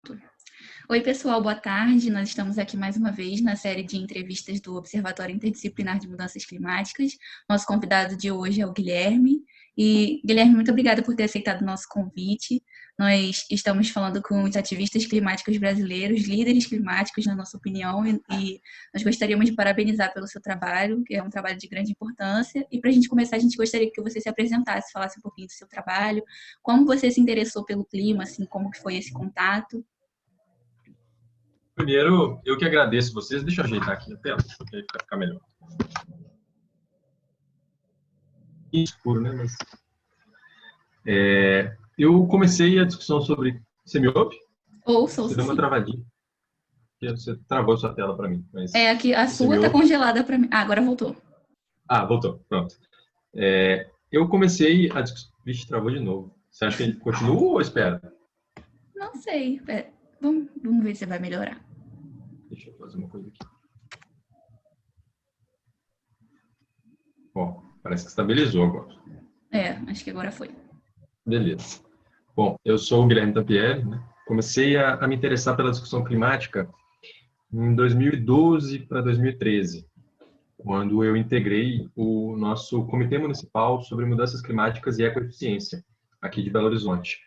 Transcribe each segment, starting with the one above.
Pronto. Oi, pessoal, boa tarde. Nós estamos aqui mais uma vez na série de entrevistas do Observatório Interdisciplinar de Mudanças Climáticas. Nosso convidado de hoje é o Guilherme. E, Guilherme, muito obrigada por ter aceitado o nosso convite. Nós estamos falando com os ativistas climáticos brasileiros, líderes climáticos, na nossa opinião, e nós gostaríamos de parabenizar pelo seu trabalho, que é um trabalho de grande importância. E para a gente começar, a gente gostaria que você se apresentasse, falasse um pouquinho do seu trabalho, como você se interessou pelo clima, assim, como que foi esse contato. Primeiro, eu que agradeço vocês. Deixa eu ajeitar aqui a tela, porque aí vai ficar melhor. Escuro, né? Mas, eu comecei a discussão sobre... Você me ouve? Ouço, Você deu uma sim. travadinha. Você travou sua tela para mim. Mas Aqui a sua está congelada para mim. Ah, agora voltou. Ah, voltou. Pronto. Eu comecei a discussão... Vixe, travou de novo. Você acha que ele continua ou espera? Não sei. Vamos ver se vai melhorar. Deixa eu fazer uma coisa aqui. Bom, parece que estabilizou agora. Acho que agora foi. Beleza. Bom, eu sou o Guilherme Tampieri, né? Comecei a me interessar pela discussão climática em 2012 para 2013, quando eu integrei o nosso Comitê Municipal sobre Mudanças Climáticas e Ecoeficiência, aqui de Belo Horizonte,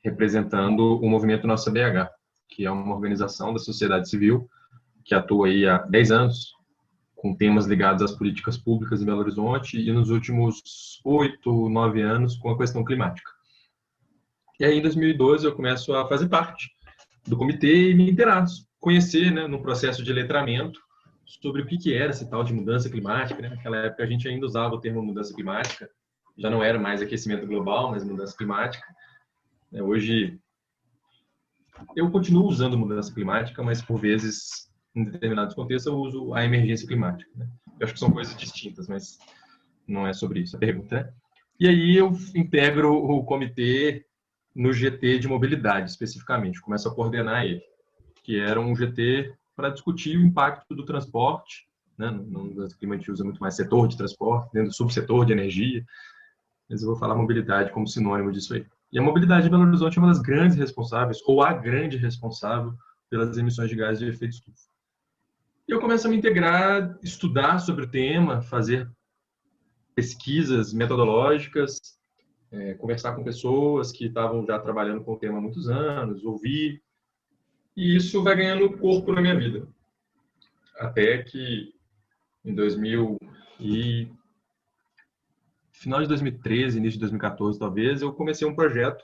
representando o movimento Nossa BH, que é uma organização da sociedade civil que atua aí há 10 anos, com temas ligados às políticas públicas em Belo Horizonte e nos últimos 8, 9 anos com a questão climática. E aí, em 2012, eu começo a fazer parte do comitê e me interesso, conhecer, né, no processo de letramento, sobre o que era esse tal de mudança climática. Né? Naquela época, a gente ainda usava o termo mudança climática, já não era mais aquecimento global, mas mudança climática. Hoje, eu continuo usando mudança climática, mas, por vezes, em determinados contextos, eu uso a emergência climática. Né? Eu acho que são coisas distintas, mas não é sobre isso a pergunta. Né? E aí, eu integro o comitê no GT de mobilidade, especificamente. Começo a coordenar ele, que era um GT para discutir o impacto do transporte, né? No clima a gente usa muito mais setor de transporte, dentro do subsetor de energia, mas eu vou falar mobilidade como sinônimo disso aí. E a mobilidade em Belo Horizonte é uma das grandes responsáveis, ou a grande responsável, pelas emissões de gases de efeito estufa. E eu começo a me integrar, estudar sobre o tema, fazer pesquisas metodológicas, conversar com pessoas que estavam já trabalhando com o tema há muitos anos, ouvir, e isso vai ganhando corpo na minha vida. Até que em final de 2013, início de 2014, talvez, eu comecei um projeto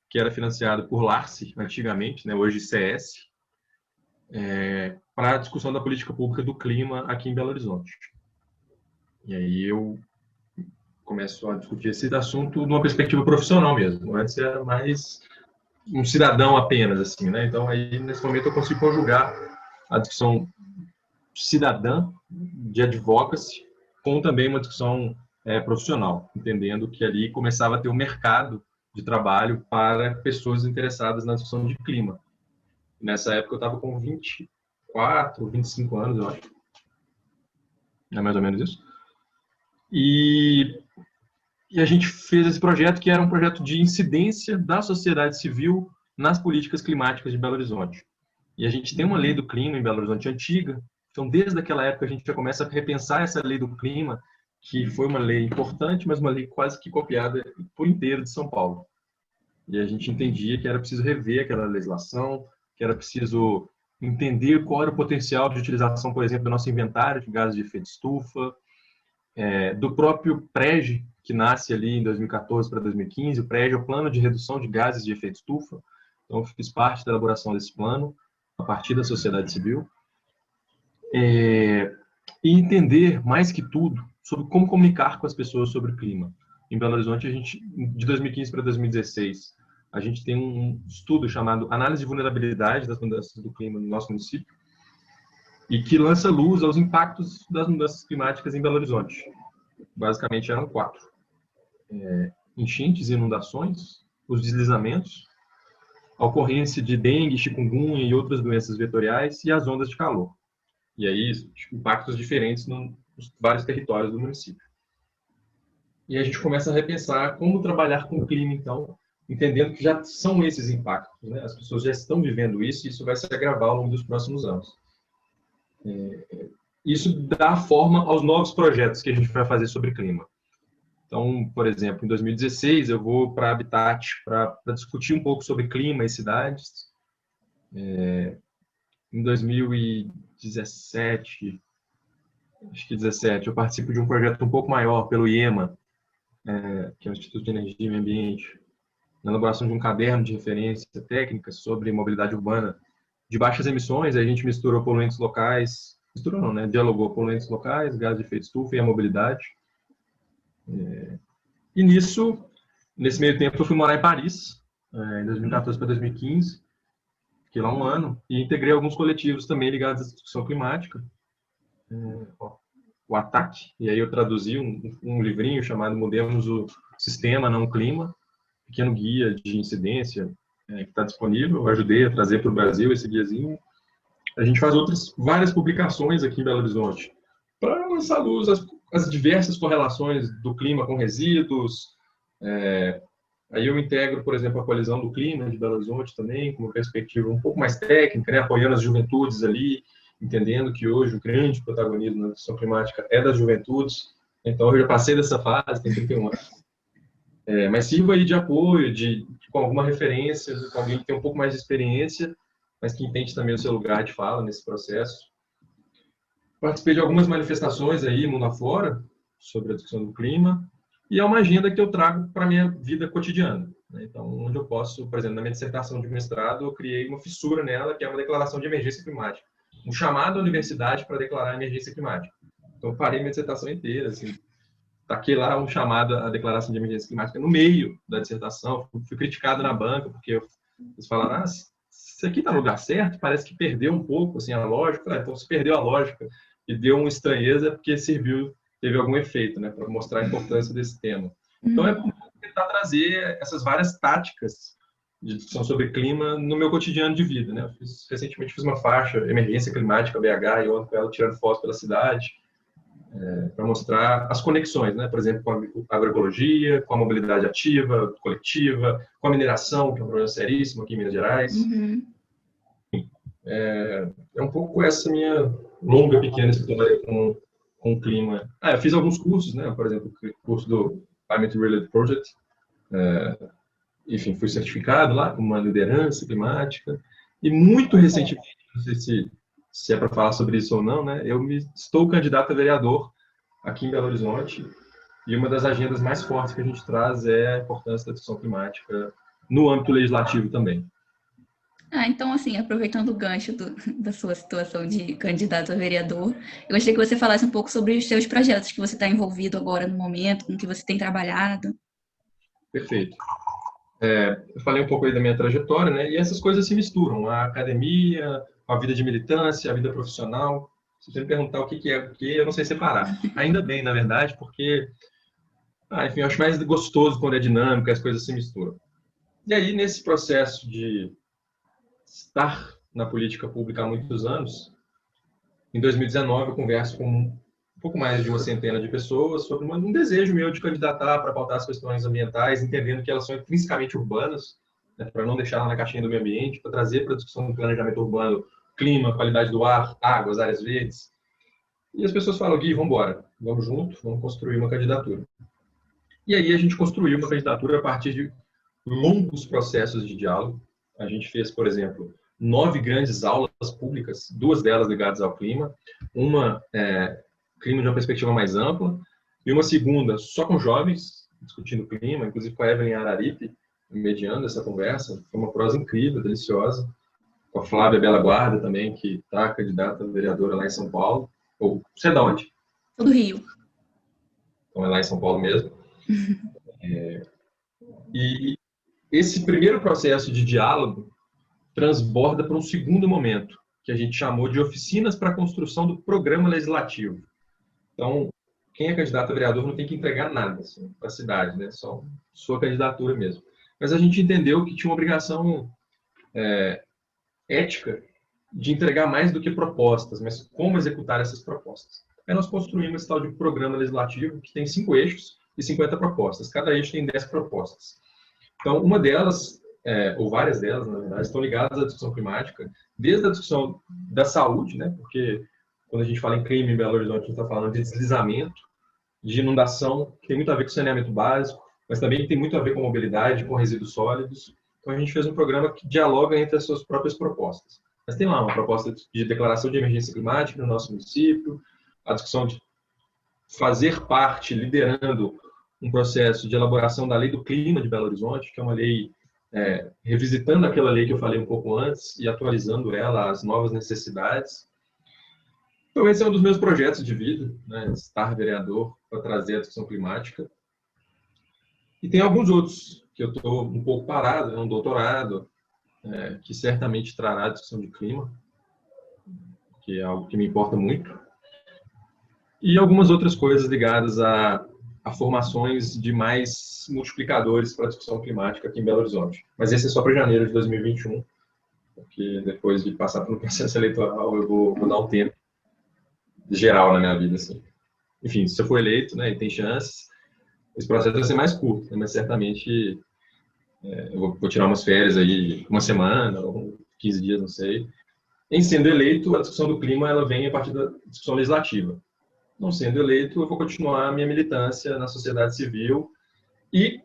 que era financiado por LARCE, antigamente, né, hoje CS, para a discussão da política pública do clima aqui em Belo Horizonte. E aí eu começo a discutir esse assunto numa perspectiva profissional mesmo. Antes era mais um cidadão apenas, assim, né? Então, aí, nesse momento, eu consigo conjugar a discussão cidadã de advocacy com também uma discussão profissional, entendendo que ali começava a ter um mercado de trabalho para pessoas interessadas na discussão de clima. Nessa época, eu estava com 24, 25 anos, eu acho. É mais ou menos isso. E a gente fez esse projeto, que era um projeto de incidência da sociedade civil nas políticas climáticas de Belo Horizonte. E a gente tem uma lei do clima em Belo Horizonte antiga, então desde aquela época a gente já começa a repensar essa lei do clima, que foi uma lei importante, mas uma lei quase que copiada por inteiro de São Paulo. E a gente entendia que era preciso rever aquela legislação, que era preciso entender qual era o potencial de utilização, por exemplo, do nosso inventário de gases de efeito estufa, do próprio PREG, que nasce ali em 2014 para 2015. O PREG é o Plano de Redução de Gases de Efeito Estufa. Então, eu fiz parte da elaboração desse plano, a partir da sociedade civil. E entender, mais que tudo, sobre como comunicar com as pessoas sobre o clima. Em Belo Horizonte, de 2015 para 2016, a gente tem um estudo chamado Análise de Vulnerabilidade das Mudanças do Clima no nosso município, e que lança luz aos impactos das mudanças climáticas em Belo Horizonte. Basicamente eram 4. Enchentes e inundações, os deslizamentos, a ocorrência de dengue, chikungunya e outras doenças vetoriais e as ondas de calor. E aí, impactos diferentes nos vários territórios do município. E a gente começa a repensar como trabalhar com o clima, então, entendendo que já são esses impactos, né? As pessoas já estão vivendo isso e isso vai se agravar ao longo dos próximos anos. Isso dá forma aos novos projetos que a gente vai fazer sobre clima. Então, por exemplo, em 2016 eu vou para Habitat para discutir um pouco sobre clima e cidades. Em 2017, acho que 17, eu participo de um projeto um pouco maior pelo IEMA, que é o Instituto de Energia e Meio Ambiente, na elaboração de um caderno de referência técnica sobre mobilidade urbana de baixas emissões. Aí a gente misturou poluentes locais, misturou não, né? Dialogou poluentes locais, gás de efeito estufa e a mobilidade. E nesse meio tempo, eu fui morar em Paris, em 2014 para 2015, fiquei lá um ano, e integrei alguns coletivos também ligados à discussão climática, o ATAC, e aí eu traduzi um livrinho chamado Mudemos o Sistema, Não o Clima, pequeno guia de incidência que está disponível. Eu ajudei a trazer para o Brasil esse guiazinho. A gente faz várias publicações aqui em Belo Horizonte para lançar luz às diversas correlações do clima com resíduos. Aí eu integro, por exemplo, a Coalizão do Clima de Belo Horizonte também, com uma perspectiva um pouco mais técnica, né, apoiando as juventudes ali, entendendo que hoje o grande protagonismo na questão climática é das juventudes. Então eu já passei dessa fase, tem 31 anos. Mas sirvo aí de apoio, com alguma referência, com alguém que tem um pouco mais de experiência, mas que entende também o seu lugar de fala nesse processo. Participei de algumas manifestações aí, mundo afora, sobre a discussão do clima, e é uma agenda que eu trago para a minha vida cotidiana. Então, onde eu posso, por exemplo, na minha dissertação de mestrado, eu criei uma fissura nela, que é uma declaração de emergência climática. Um chamado à universidade para declarar a emergência climática. Então, eu parei minha dissertação inteira, assim, taquei lá um chamado à declaração de emergência climática no meio da dissertação. Fui criticado na banca, porque eles falaram, isso aqui está no lugar certo, parece que perdeu um pouco assim, a lógica. Então, se perdeu a lógica e deu uma estranheza, porque teve algum efeito, né, para mostrar a importância desse tema. Então, é tentar trazer essas várias táticas de discussão sobre clima no meu cotidiano de vida, né? Recentemente fiz uma faixa, Emergência Climática BH, e eu ando com ela tirando fotos pela cidade, para mostrar as conexões, né? Por exemplo, com a agroecologia, com a mobilidade ativa, coletiva, com a mineração, que é um problema seríssimo aqui em Minas Gerais. É um pouco essa minha longa, pequena história com o clima. Eu fiz alguns cursos, né? Por exemplo, o curso do Climate Related Project. Enfim, fui certificado lá como uma liderança climática. E muito recentemente, não sei se é para falar sobre isso ou não, né? Estou candidato a vereador aqui em Belo Horizonte. E uma das agendas mais fortes que a gente traz é a importância da discussão climática no âmbito legislativo também. Então, assim, aproveitando o gancho da sua situação de candidato a vereador, eu gostaria que você falasse um pouco sobre os seus projetos que você está envolvido agora no momento, com que você tem trabalhado. Perfeito. Eu falei um pouco aí da minha trajetória, né? E essas coisas se misturam. A academia, a vida de militância, a vida profissional. Se você me perguntar o que é o que, eu não sei separar. Ainda bem, na verdade, porque, enfim, eu acho mais gostoso quando é dinâmico, as coisas se misturam. E aí, nesse processo de estar na política pública há muitos anos, em 2019 eu converso com um pouco mais de uma centena de pessoas sobre um desejo meu de candidatar para pautar as questões ambientais, entendendo que elas são intrinsecamente urbanas, né, para não deixar na caixinha do meio ambiente, para trazer para a discussão do planejamento urbano clima, qualidade do ar, águas, áreas verdes. E as pessoas falam, Gui, vamos embora, vamos junto, vamos construir uma candidatura. E aí a gente construiu uma candidatura a partir de longos processos de diálogo. A gente fez, por exemplo, 9 grandes aulas públicas, 2 delas ligadas ao clima, uma clima de uma perspectiva mais ampla, e uma segunda só com jovens, discutindo clima, inclusive com a Evelyn Araripe, mediando essa conversa. Foi uma prosa incrível, deliciosa, com a Flávia Bela Guarda também, que está candidata a vereadora lá em São Paulo. Você é de onde? Sou do Rio. Então é lá em São Paulo mesmo. E esse primeiro processo de diálogo transborda para um segundo momento, que a gente chamou de oficinas para a construção do programa legislativo. Então, quem é candidato a vereador não tem que entregar nada assim, para a cidade, né? Só sua candidatura mesmo. Mas a gente entendeu que tinha uma obrigação ética de entregar mais do que propostas, mas como executar essas propostas. Aí nós construímos esse tal de programa legislativo que tem 5 eixos e 50 propostas. Cada eixo tem 10 propostas. Então, uma delas, ou várias delas, na verdade, estão ligadas à discussão climática, desde a discussão da saúde, né? Porque quando a gente fala em clima em Belo Horizonte, a gente está falando de deslizamento, de inundação, que tem muito a ver com saneamento básico, mas também tem muito a ver com mobilidade, com resíduos sólidos. Então, a gente fez um programa que dialoga entre as suas próprias propostas. Mas tem lá uma proposta de declaração de emergência climática no nosso município, a discussão de fazer parte, liderando um processo de elaboração da Lei do Clima de Belo Horizonte, que é uma lei revisitando aquela lei que eu falei um pouco antes e atualizando ela às novas necessidades. Então, esse é um dos meus projetos de vida, né, estar vereador para trazer a discussão climática. E tem alguns outros que eu estou um pouco parado, né, um doutorado, que certamente trará a discussão de clima, que é algo que me importa muito. E algumas outras coisas ligadas a formações de mais multiplicadores para a discussão climática aqui em Belo Horizonte. Mas esse é só para janeiro de 2021, porque depois de passar pelo processo eleitoral eu vou dar um tempo geral na minha vida. Assim. Enfim, se eu for eleito, né, e tem chances, esse processo vai ser mais curto, né, mas certamente eu vou tirar umas férias aí, uma semana, ou 15 dias, não sei. Em sendo eleito, a discussão do clima ela vem a partir da discussão legislativa. Não sendo eleito, eu vou continuar a minha militância na sociedade civil e,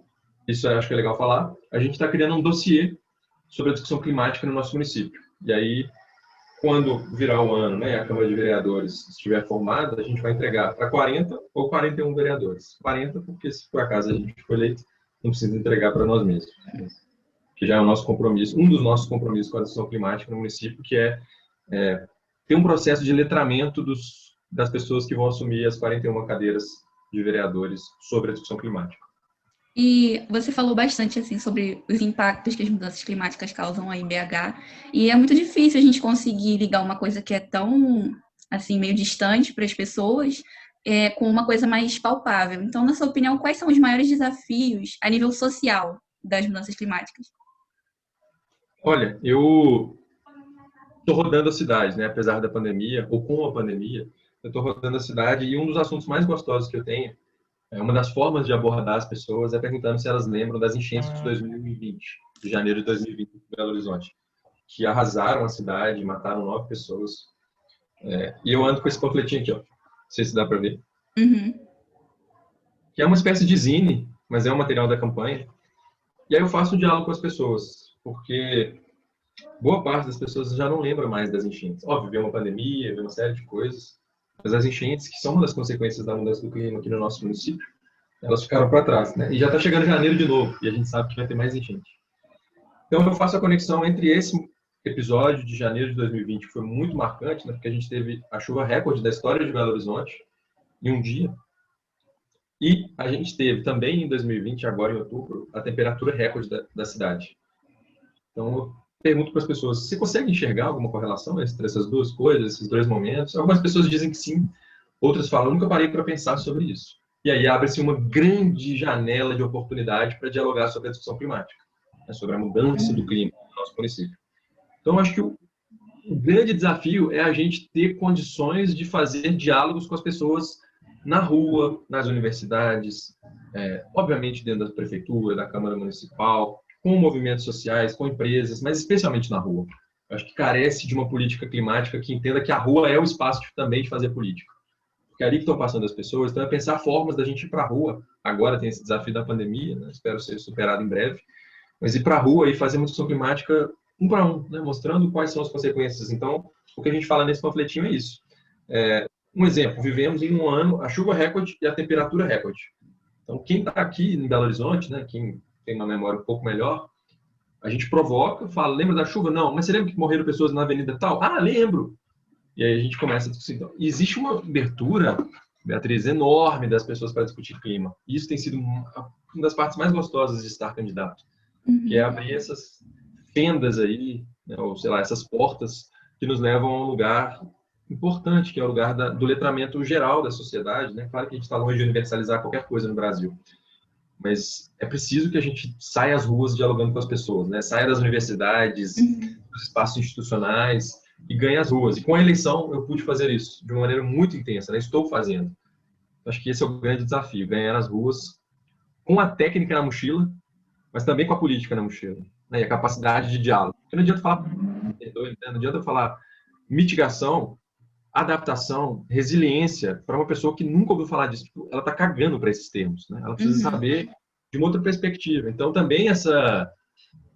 isso eu acho que é legal falar, a gente está criando um dossiê sobre a discussão climática no nosso município. E aí, quando virar o ano, né, a Câmara de Vereadores estiver formada, a gente vai entregar para 40 ou 41 vereadores. 40 porque, se por acaso a gente for eleito, não precisa entregar para nós mesmos. Que já é o nosso compromisso, um dos nossos compromissos com a discussão climática no município, que é ter um processo de letramento das pessoas que vão assumir as 41 cadeiras de vereadores sobre a discussão climática. E você falou bastante assim sobre os impactos que as mudanças climáticas causam aí em BH, e é muito difícil a gente conseguir ligar uma coisa que é tão assim meio distante para as pessoas com uma coisa mais palpável. Então, na sua opinião, quais são os maiores desafios a nível social das mudanças climáticas? Olha, eu estou rodando a cidade, né? Apesar da pandemia, ou com a pandemia, eu estou rodando a cidade e um dos assuntos mais gostosos que eu tenho, uma das formas de abordar as pessoas é perguntando se elas lembram das enchentes de 2020, de janeiro de 2020, em Belo Horizonte, que arrasaram a cidade, mataram 9 pessoas. E eu ando com esse panfletinho aqui, ó. Não sei se dá para ver. Uhum. Que é uma espécie de zine, mas é um material da campanha. E aí eu faço um diálogo com as pessoas, porque boa parte das pessoas já não lembra mais das enchentes. Óbvio, veio uma pandemia, veio uma série de coisas, mas as enchentes, que são uma das consequências da mudança do clima aqui no nosso município, elas ficaram para trás, né? E já está chegando janeiro de novo, e a gente sabe que vai ter mais enchente. Então eu faço a conexão entre esse episódio de janeiro de 2020, que foi muito marcante, né? Porque a gente teve a chuva recorde da história de Belo Horizonte em um dia, e a gente teve também em 2020, agora em outubro, a temperatura recorde da cidade. Então eu pergunto para as pessoas, você consegue enxergar alguma correlação entre essas duas coisas, esses dois momentos? Algumas pessoas dizem que sim, outras falam, nunca parei para pensar sobre isso. E aí abre-se uma grande janela de oportunidade para dialogar sobre a discussão climática, né, sobre a mudança do clima no nosso município. Então, acho que o grande desafio é a gente ter condições de fazer diálogos com as pessoas na rua, nas universidades, obviamente dentro da prefeitura, da Câmara Municipal, com movimentos sociais, com empresas, mas especialmente na rua. Acho que carece de uma política climática que entenda que a rua é o espaço também de fazer política. Porque é ali que estão passando as pessoas, então é pensar formas da gente ir para a rua. Agora tem esse desafio da pandemia, né? Espero ser superado em breve, mas ir para a rua e fazer uma discussão climática um para um, né? Mostrando quais são as consequências. Então, o que a gente fala nesse panfletinho é isso. Um exemplo, vivemos em um ano a chuva recorde e a temperatura recorde. Então, quem está aqui em Belo Horizonte, né, quem tem uma memória um pouco melhor, a gente provoca, fala, lembra da chuva? Não, mas você lembra que morreram pessoas na avenida tal? Ah, lembro! E aí a gente começa a discutir. Então, existe uma abertura, Beatriz, enorme das pessoas para discutir clima. E isso tem sido uma das partes mais gostosas de estar candidato, que é abrir essas fendas aí, né, ou sei lá, essas portas que nos levam a um lugar importante, que é o lugar do letramento geral da sociedade, né? Claro que a gente está longe de universalizar qualquer coisa no Brasil, mas é preciso que a gente saia às ruas dialogando com as pessoas, né? Saia das universidades, dos espaços institucionais e ganhe as ruas. E com a eleição eu pude fazer isso de uma maneira muito intensa, né? Estou fazendo. Acho que esse é o grande desafio, ganhar as ruas com a técnica na mochila, mas também com a política na mochila, né? E a capacidade de diálogo. Porque não adianta falar, perdoe, né? Não adianta falar mitigação, adaptação, resiliência para uma pessoa que nunca ouviu falar disso. Tipo, ela está cagando para esses termos, né? Ela precisa Uhum. saber de uma outra perspectiva. Então, também essa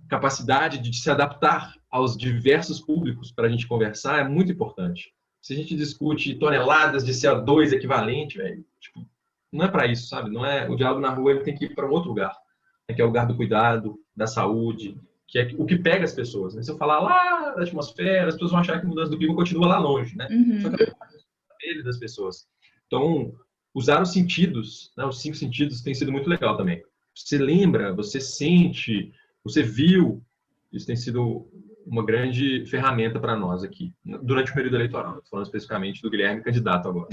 capacidade de se adaptar aos diversos públicos para a gente conversar é muito importante. Se a gente discute toneladas de CO2 equivalente, velho, tipo, não é para isso, sabe? Não é o diálogo na rua, ele tem que ir para um outro lugar, né? Que é o lugar do cuidado, da saúde, que é o que pega as pessoas. Né? Se eu falar lá da atmosfera, as pessoas vão achar que a mudança do clima continua lá longe, né? Só Uhum. que ele das pessoas. Então, usar os sentidos, né, os 5 sentidos, tem sido muito legal também. Você lembra, você sente, você viu, isso tem sido uma grande ferramenta para nós aqui, durante o período eleitoral. Estou falando especificamente do Guilherme, candidato agora.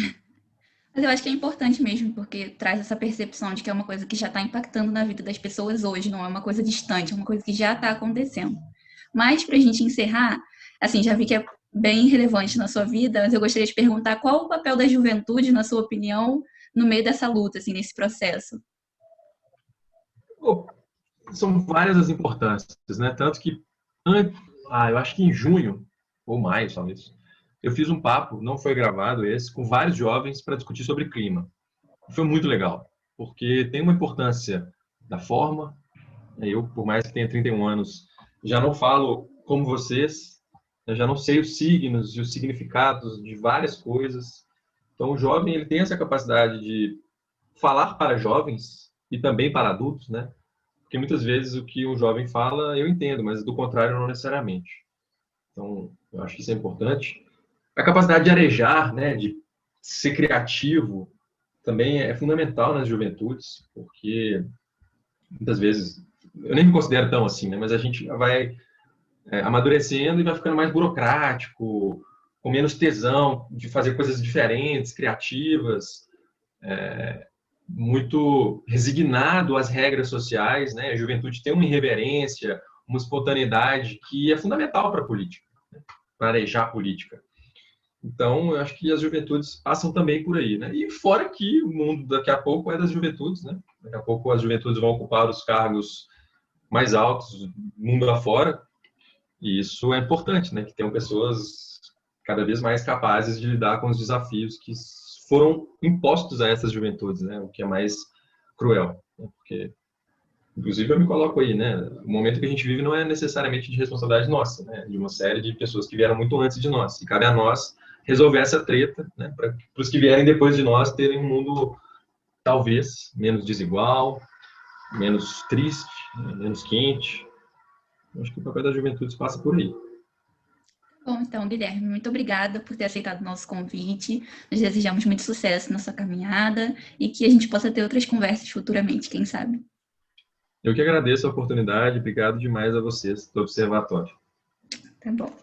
Mas eu acho que é importante mesmo, porque traz essa percepção de que é uma coisa que já está impactando na vida das pessoas hoje, não é uma coisa distante, é uma coisa que já está acontecendo. Mas, para a gente encerrar, assim, já vi que é bem relevante na sua vida, mas eu gostaria de perguntar qual o papel da juventude, na sua opinião, no meio dessa luta, assim, nesse processo? Pô, são várias as importâncias, né? Tanto que, eu acho que em junho, ou maio, talvez, eu fiz um papo, não foi gravado esse, com vários jovens para discutir sobre clima. Foi muito legal, porque tem uma importância da forma. Eu, por mais que tenha 31 anos, já não falo como vocês, eu já não sei os signos e os significados de várias coisas. Então, o jovem ele tem essa capacidade de falar para jovens e também para adultos, né? Porque muitas vezes o que um jovem fala eu entendo, mas do contrário não necessariamente. Então, eu acho que isso é importante. A capacidade de arejar, né, de ser criativo, também é fundamental nas juventudes, porque muitas vezes, eu nem me considero tão assim, né, mas a gente vai amadurecendo e vai ficando mais burocrático, com menos tesão de fazer coisas diferentes, criativas, muito resignado às regras sociais, né? A juventude tem uma irreverência, uma espontaneidade que é fundamental para a política, né? Para arejar a política. Então, eu acho que as juventudes passam também por aí, né? E fora que o mundo daqui a pouco é das juventudes, né? Daqui a pouco as juventudes vão ocupar os cargos mais altos, mundo afora, e isso é importante, né? Que tenham pessoas cada vez mais capazes de lidar com os desafios que foram impostos a essas juventudes, né? O que é mais cruel, né? Porque, inclusive, eu me coloco aí, né? O momento que a gente vive não é necessariamente de responsabilidade nossa, né? De uma série de pessoas que vieram muito antes de nós. E cabe a nós resolver essa treta, né? Para os que vierem depois de nós terem um mundo talvez menos desigual, menos triste, né? Menos quente. Eu acho que o papel da juventude passa por aí. Bom, então, Guilherme, muito obrigada por ter aceitado o nosso convite. Nós desejamos muito sucesso na sua caminhada e que a gente possa ter outras conversas futuramente, quem sabe. Eu que agradeço a oportunidade, obrigado demais a vocês do Observatório. Tá bom.